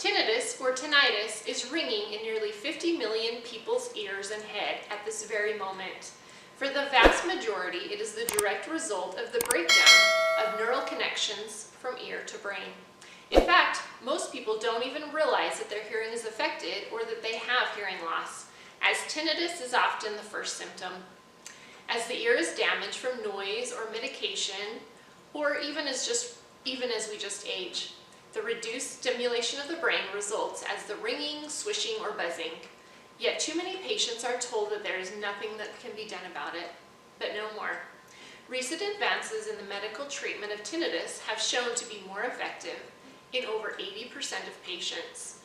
Tinnitus, or tinnitus, is ringing in nearly 50 million people's ears and head at this very moment. For the vast majority, it is the direct result of the breakdown of neural connections from ear to brain. In fact, most people don't even realize that their hearing is affected or that they have hearing loss, as tinnitus is often the first symptom. As the ear is damaged from noise or medication, or even as we just age, the reduced stimulation of the brain results as the ringing, swishing, or buzzing. Yet too many patients are told that there is nothing that can be done about it. But no more. Recent advances in the medical treatment of tinnitus have shown to be more effective in over 80% of patients.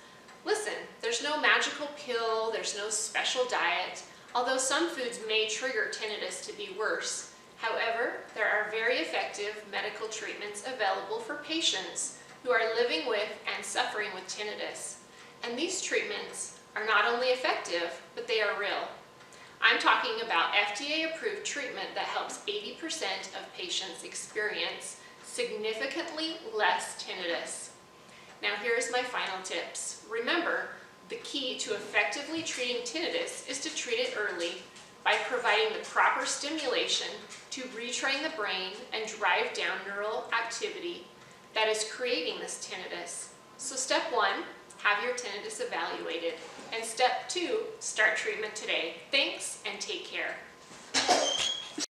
Listen, there's no magical pill, there's no special diet, although some foods may trigger tinnitus to be worse. However, there are very effective medical treatments available for patients who are living with and suffering with tinnitus. And these treatments are not only effective, but they are real. I'm talking about FDA-approved treatment that helps 80% of patients experience significantly less tinnitus. Now here's my final tips. Remember, the key to effectively treating tinnitus is to treat it early by providing the proper stimulation to retrain the brain and drive down neural activity that is creating this tinnitus. So step 1, have your tinnitus evaluated. And step 2, start treatment today. Thanks and take care.